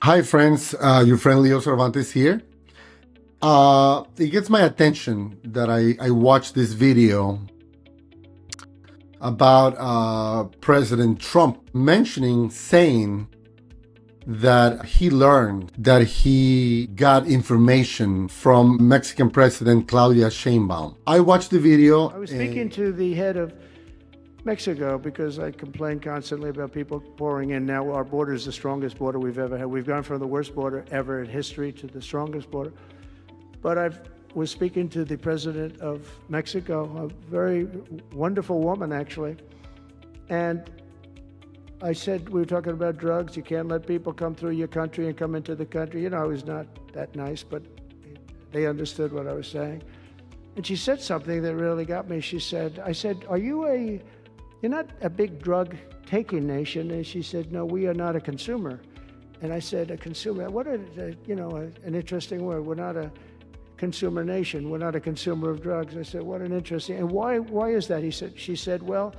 Hi, friends. Your friend Leo Cervantes here. It gets my attention that I watched this video about President Trump saying that he learned that he got information from Mexican President Claudia Sheinbaum. I watched the video. I was speaking to the head of Mexico because I complain constantly about people pouring in. Now our border is the strongest border we've ever had. We've gone from the worst border ever in history to the strongest border. But I was speaking to the president of Mexico, a very wonderful woman actually, and I said, we were talking about drugs. You can't let people come through your country and come into the country. You know, I was not that nice, but they understood what I was saying. And she said something that really got me. I said, you're not a big drug taking nation. And she said, no, we are not a consumer. And I said, a consumer, an interesting word. We're not a consumer nation. We're not a consumer of drugs. I said, what an interesting, and why is that? She said, well,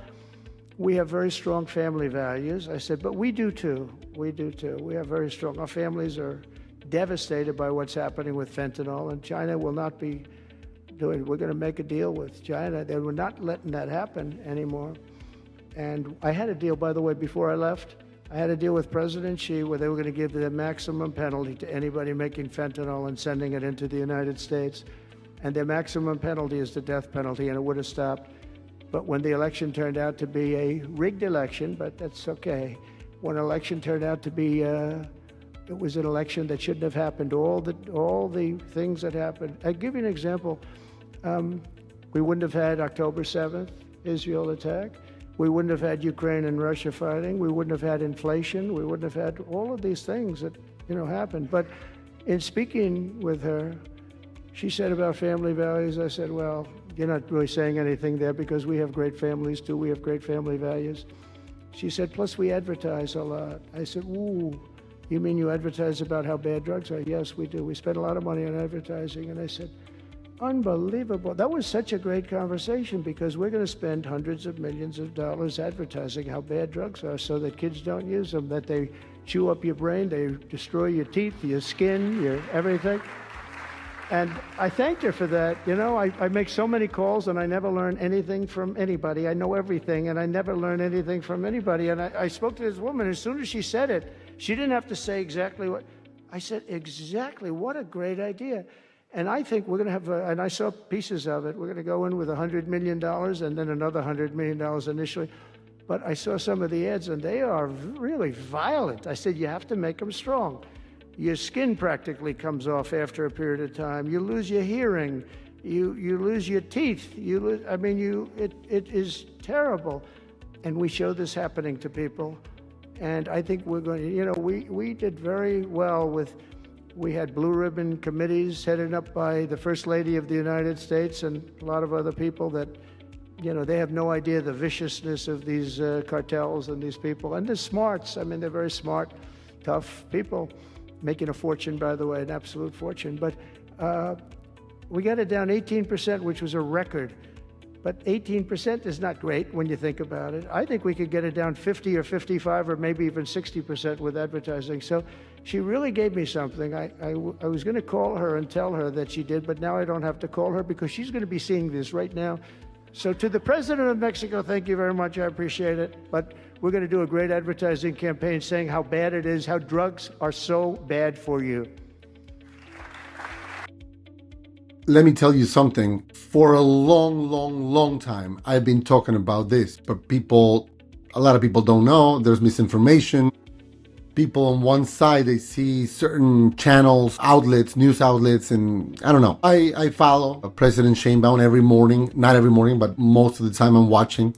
we have very strong family values. I said, but we do too. We do too. We have very strong, our families are devastated by what's happening with fentanyl, and China will not be we're going to make a deal with China. They were not letting that happen anymore. And I had a deal, by the way, before I left. I had a deal with President Xi where they were going to give the maximum penalty to anybody making fentanyl and sending it into the United States. And their maximum penalty is the death penalty, and it would have stopped. But when the election turned out to be a rigged election, but that's okay. When an election turned out to be, it was an election that shouldn't have happened. All the things that happened. I'll give you an example. We wouldn't have had October 7th, Israel attack. We wouldn't have had Ukraine and Russia fighting. We wouldn't have had inflation. We wouldn't have had all of these things that, happened. But in speaking with her, she said about family values, I said, well, you're not really saying anything there because we have great families too. We have great family values. She said, plus we advertise a lot. I said, ooh, you mean you advertise about how bad drugs are? Yes, we do. We spend a lot of money on advertising. And I said, unbelievable. That was such a great conversation because we're going to spend hundreds of millions of dollars advertising how bad drugs are so that kids don't use them, that they chew up your brain, they destroy your teeth, your skin, your everything. And I thanked her for that. I make so many calls and I never learn anything from anybody. I know everything and I never learn anything from anybody. And I spoke to this woman. As soon as she said it, she didn't have to say exactly what. I said, exactly. What a great idea. And I think we're going to have, and I saw pieces of it, we're going to go in with $100 million and then another $100 million initially. But I saw some of the ads and they are really violent. I said, you have to make them strong. Your skin practically comes off after a period of time. You lose your hearing. You lose your teeth. It is terrible. And we show this happening to people. And I think we're going to, we did very well we had blue ribbon committees headed up by the First Lady of the United States and a lot of other people that, they have no idea the viciousness of these cartels and these people. And they're smarts. They're very smart, tough people. Making a fortune, by the way, an absolute fortune. But we got it down 18%, which was a record. But 18% is not great when you think about it. I think we could get it down 50 or 55 or maybe even 60% with advertising. So she really gave me something. I was going to call her and tell her that she did, but now I don't have to call her because she's going to be seeing this right now. So to the president of Mexico, thank you very much. I appreciate it. But we're going to do a great advertising campaign saying how bad it is, how drugs are so bad for you. Let me tell you something. For a long time, I've been talking about this, but a lot of people don't know. There's misinformation. People on one side, they see certain channels, outlets, news outlets, and I don't know. I follow President Sheinbaum every morning. Not every morning, but most of the time I'm watching.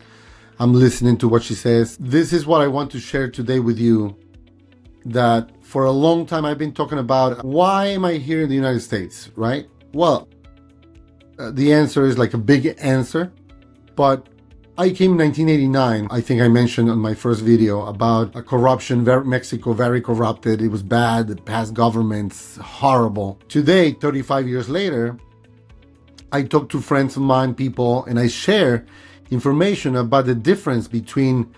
I'm listening to what she says. This is what I want to share today with you, that for a long time I've been talking about why am I here in the United States, right? Well, the answer is like a big answer, but I came in 1989. I think I mentioned on my first video about corruption, Mexico, very corrupted. It was bad, the past governments, horrible. Today, 35 years later, I talk to friends of mine, people, and I share information about the difference between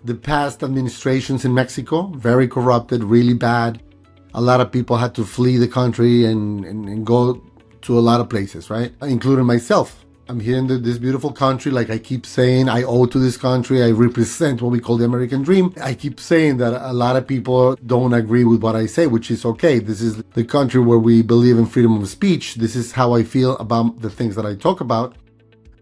the past administrations in Mexico, very corrupted, really bad, A lot of people had to flee the country and go to a lot of places, right? Including myself. I'm here in this beautiful country. Like I keep saying, I owe to this country. I represent what we call the American dream. I keep saying that a lot of people don't agree with what I say, which is okay. This is the country where we believe in freedom of speech. This is how I feel about the things that I talk about.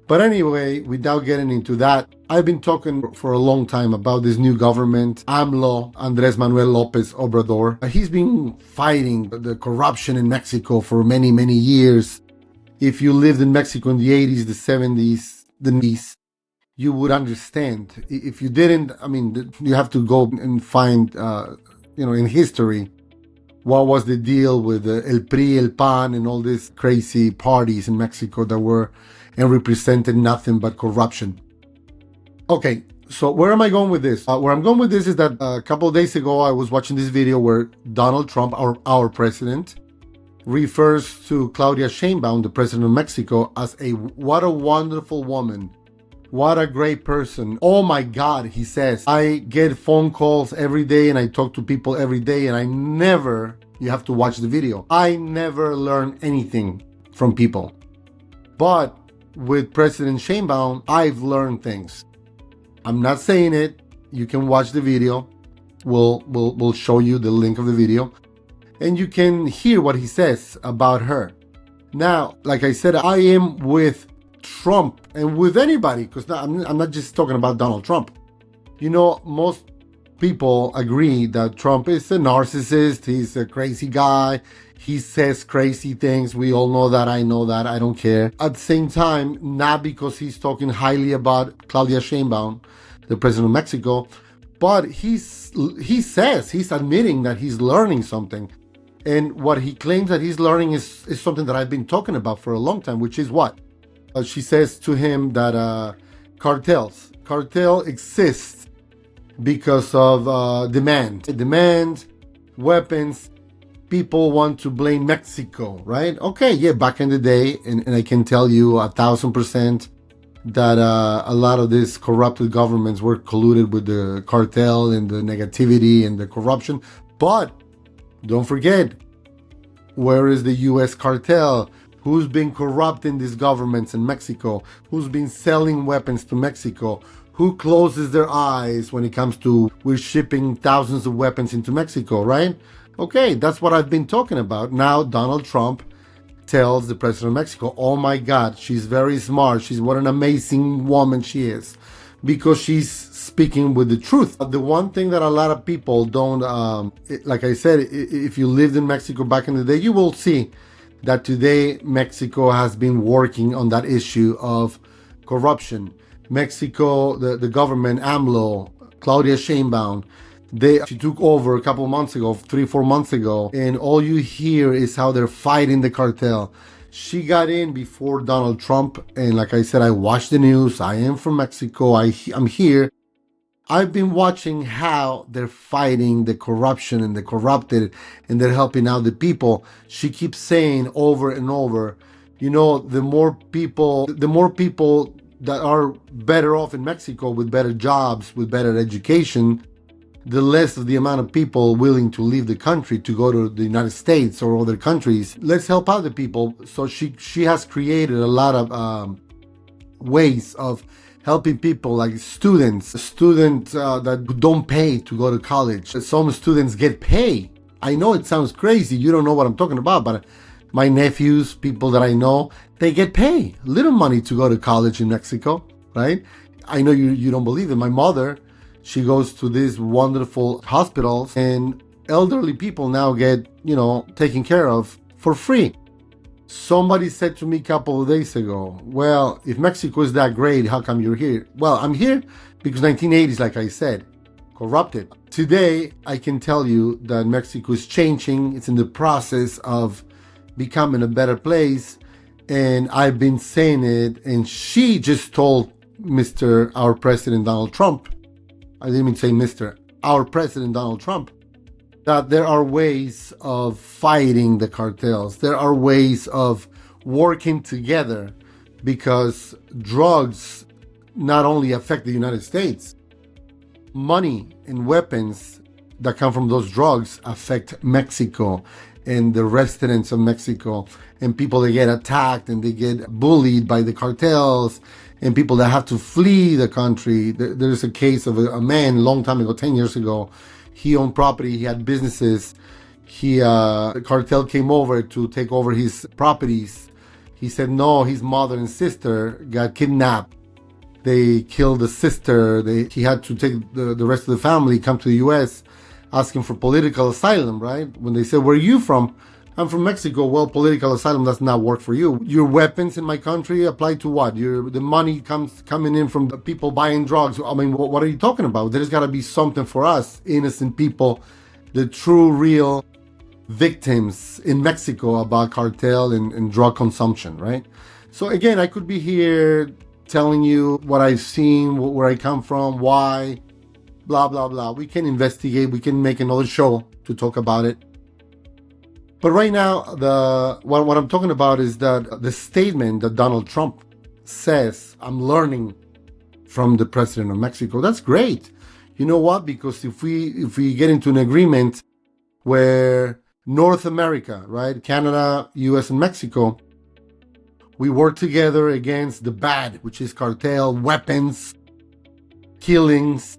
But anyway, without getting into that, I've been talking for a long time about this new government, AMLO, Andres Manuel Lopez Obrador. He's been fighting the corruption in Mexico for many, many years. If you lived in Mexico in the 80s, the 70s, the 90s, you would understand. If you didn't, I mean, you have to go and find, in history, what was the deal with El PRI, El PAN, and all these crazy parties in Mexico that were and represented nothing but corruption. Okay, so where am I going with this? Where I'm going with this is that a couple of days ago, I was watching this video where Donald Trump, our president, refers to Claudia Sheinbaum, the president of Mexico, as what a wonderful woman. What a great person. Oh my God, he says, I get phone calls every day and I talk to people every day and you have to watch the video. I never learn anything from people. But with President Sheinbaum, I've learned things. I'm not saying it. You can watch the video. We'll show you the link of the video. And you can hear what he says about her. Now, like I said, I am with Trump and with anybody, because I'm not just talking about Donald Trump. Most people agree that Trump is a narcissist. He's a crazy guy. He says crazy things. We all know that. I know that. I don't care. At the same time, not because he's talking highly about Claudia Sheinbaum, the president of Mexico, but he says he's admitting that he's learning something. And what he claims that he's learning is something that I've been talking about for a long time, which is what? She says to him that cartel exists because of demand, weapons. People want to blame Mexico, right? Okay, yeah, back in the day, and I can tell you 1,000% that a lot of these corrupted governments were colluded with the cartel and the negativity and the corruption. But don't forget, where is the U.S. cartel? Who's been corrupting these governments in Mexico? Who's been selling weapons to Mexico? Who closes their eyes when it comes to we're shipping thousands of weapons into Mexico, right? Okay, that's what I've been talking about. Now Donald Trump tells the president of Mexico, oh my God, she's very smart. What an amazing woman she is, because she's speaking with the truth. The one thing that a lot of people don't, like I said, if you lived in Mexico back in the day, you will see that today Mexico has been working on that issue of corruption. Mexico, the government, AMLO, Claudia Sheinbaum, she took over a couple of months ago, 3-4 months ago, and all you hear is how they're fighting the cartel. She got in before Donald Trump, and like I said, I watch the news. I am from Mexico. I'm here. I've been watching how they're fighting the corruption and the corrupted, and they're helping out the people. She keeps saying over and over, the more people that are better off in Mexico with better jobs, with better education, the less of the amount of people willing to leave the country to go to the United States or other countries. Let's help out the people. So she has created a lot of ways of helping people, like students that don't pay to go to college. Some students get paid. I know it sounds crazy. You don't know what I'm talking about, but my nephews, people that I know, they get paid little money to go to college in Mexico, right? I know you don't believe it. My mother, she goes to these wonderful hospitals, and elderly people now get, taken care of for free. Somebody said to me a couple of days ago, well, if Mexico is that great, how come you're here? Well, I'm here because 1980s, like I said, corrupted. Today, I can tell you that Mexico is changing. It's in the process of becoming a better place. And I've been saying it, and she just told our President Donald Trump, I didn't mean to say Mr. Our President Donald Trump, that there are ways of fighting the cartels. There are ways of working together, because drugs not only affect the United States, money and weapons that come from those drugs affect Mexico and the residents of Mexico, and people that get attacked and they get bullied by the cartels, and people that have to flee the country. There's a case of a man a long time ago, 10 years ago. He owned property, he had businesses. The cartel came over to take over his properties. He said no, his mother and sister got kidnapped. They killed the sister. He had to take the rest of the family, come to the U.S., asking for political asylum, right? When they said, where are you from? I'm from Mexico. Well, political asylum does not work for you. Your weapons in my country apply to what? The money coming in from the people buying drugs. I mean, what are you talking about? There's got to be something for us, innocent people, the true, real victims in Mexico about cartel and drug consumption, right? So again, I could be here telling you what I've seen, where I come from, why, blah, blah, blah. We can investigate. We can make another show to talk about it. But right now, what I'm talking about is that the statement that Donald Trump says, I'm learning from the president of Mexico. That's great. You know what? Because if we get into an agreement where North America, right, Canada, US, and Mexico, we work together against the bad, which is cartel, weapons, killings.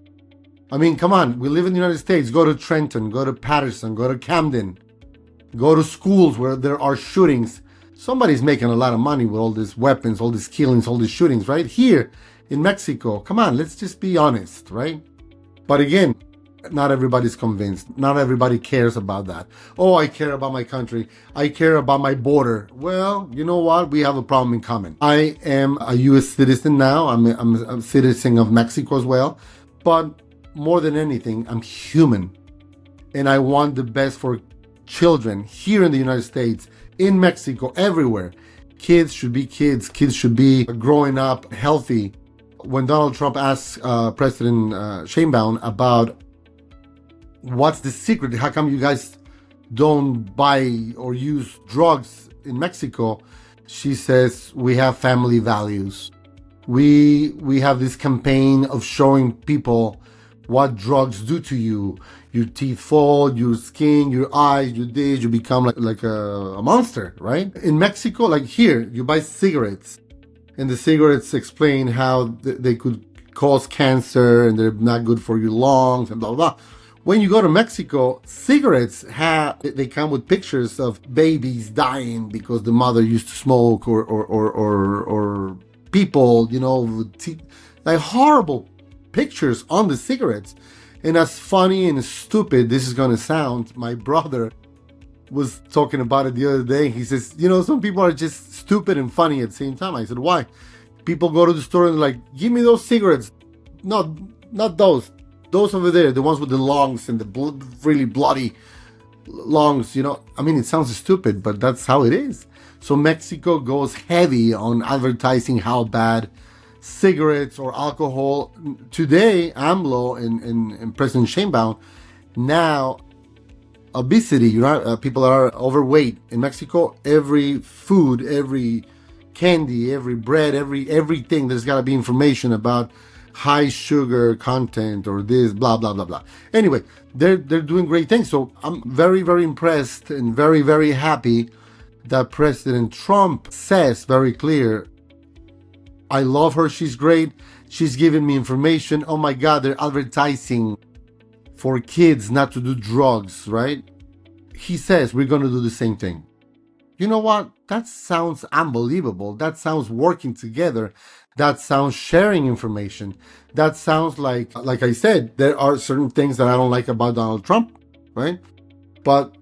I mean, come on, we live in the United States. Go to Trenton, go to Patterson, go to Camden, go to schools where there are shootings. Somebody's making a lot of money with all these weapons, all these killings, all these shootings, right? Here in Mexico, come on, let's just be honest, right? But again, not everybody's convinced. Not everybody cares about that. Oh, I care about my country. I care about my border. Well, you know what? We have a problem in common. I am a U.S. citizen now. I'm a citizen of Mexico as well. But more than anything, I'm human. And I want the best for children here in the United States, in Mexico, everywhere. Kids should be kids. Kids should be growing up healthy. When Donald Trump asked President Sheinbaum about what's the secret? How come you guys don't buy or use drugs in Mexico? She says, we have family values. We have this campaign of showing people what drugs do to you. Your teeth fall, your skin, your eyes, your this, you become like a monster, right? In Mexico, like here, you buy cigarettes, and the cigarettes explain how they could cause cancer and they're not good for your lungs and blah, blah, blah. When you go to Mexico, cigarettes they come with pictures of babies dying because the mother used to smoke or people, you know, like horrible pictures on the cigarettes. And as funny and stupid this is going to sound, my brother was talking about it the other day. He says, you know, some people are just stupid and funny at the same time. I said, why? People go to the store and like, give me those cigarettes. No, not those. Those over there, the ones with the lungs and the really bloody lungs, you know. I mean, it sounds stupid, but that's how it is. So Mexico goes heavy on advertising how bad cigarettes or alcohol. Today, AMLO and President Sheinbaum, now obesity, you know, people are overweight. In Mexico, every food, every candy, every bread, everything, there's got to be information about high sugar content or this, blah, blah, blah, blah. Anyway, they're doing great things. So I'm very, very impressed and very, very happy that President Trump says very clear, I love her, she's great, she's giving me information. Oh my God, they're advertising for kids not to do drugs, right? He says we're going to do the same thing. You know what? That sounds unbelievable. That sounds working together. That sounds sharing information. That sounds like I said, there are certain things that I don't like about Donald Trump, right? But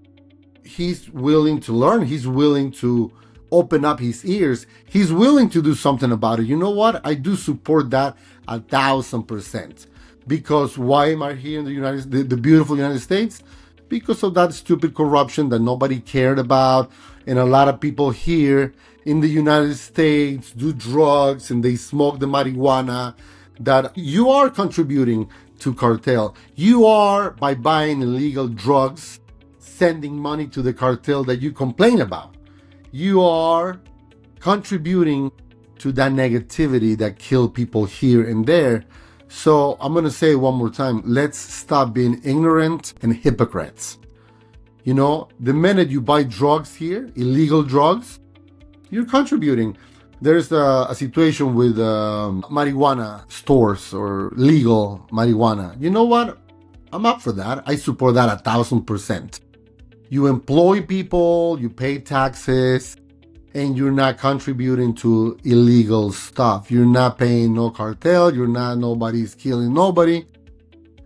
he's willing to learn. He's willing to open up his ears. He's willing to do something about it. You know what? I do support that 1,000%. Because why am I here in the beautiful United States? Because of that stupid corruption that nobody cared about. And a lot of people here in the United States do drugs and they smoke the marijuana, that you are contributing to cartel. You are, by buying illegal drugs, sending money to the cartel that you complain about. You are contributing to that negativity that kill people here and there. So I'm going to say it one more time. Let's stop being ignorant and hypocrites. You know, the minute you buy drugs here, illegal drugs, you're contributing. There's a situation with marijuana stores or legal marijuana. You know what? I'm up for that. I support that 1,000%. You employ people, you pay taxes, and you're not contributing to illegal stuff. You're not paying no cartel. Nobody's killing nobody.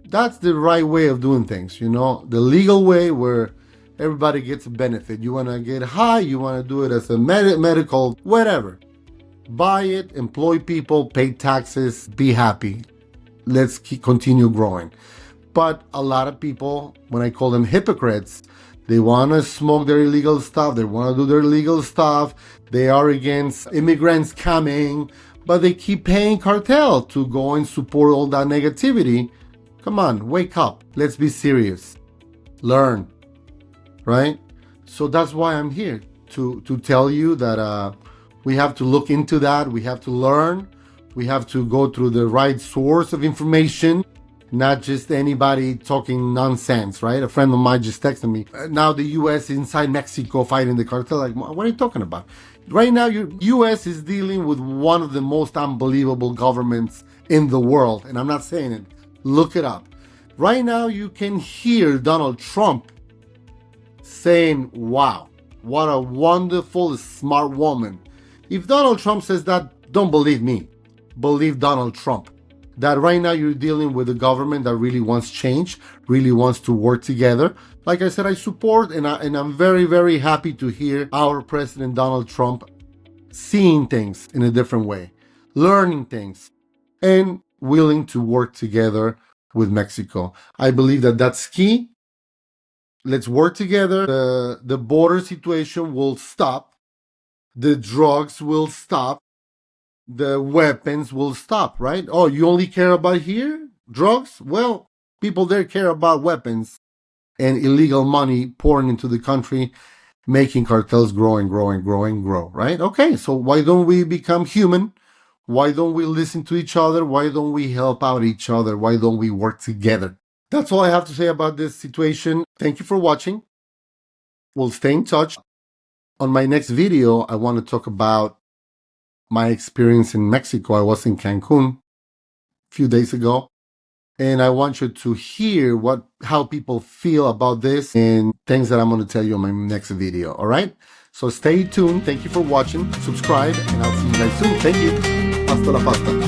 That's the right way of doing things, you know, the legal way where everybody gets a benefit. You want to get high, you want to do it as a medical, whatever. Buy it, employ people, pay taxes, be happy. Let's continue growing. But a lot of people, when I call them hypocrites, they want to smoke their illegal stuff. They want to do their illegal stuff. They are against immigrants coming, but they keep paying cartel to go and support all that negativity. Come on, wake up. Let's be serious. Learn, right? So that's why I'm here to tell you that we have to look into that. We have to learn. We have to go through the right source of information, not just anybody talking nonsense, right? A friend of mine just texted me, now the U.S. is inside Mexico fighting the cartel. Like, what are you talking about? Right now, your U.S. is dealing with one of the most unbelievable governments in the world. And I'm not saying it. Look it up. Right now, you can hear Donald Trump saying, wow, what a wonderful, smart woman. If Donald Trump says that, don't believe me. Believe Donald Trump. That right now you're dealing with a government that really wants change, really wants to work together. Like I said, I support and I'm very, very happy to hear our President Donald Trump seeing things in a different way, learning things, and willing to work together with Mexico. I believe that that's key. Let's work together. The border situation will stop. The drugs will stop. The weapons will stop, right? Oh, you only care about here? Drugs? Well, people there care about weapons and illegal money pouring into the country, making cartels grow and grow and grow and grow, right? Okay, so why don't we become human? Why don't we listen to each other? Why don't we help out each other? Why don't we work together? That's all I have to say about this situation. Thank you for watching. We'll stay in touch. On my next video, I want to talk about my experience in Mexico. I was in Cancun a few days ago, and I want you to hear how people feel about this and things that I'm going to tell you in my next video. All right, so stay tuned. Thank you for watching. Subscribe, and I'll see you guys soon. Thank you. Hasta la pasta.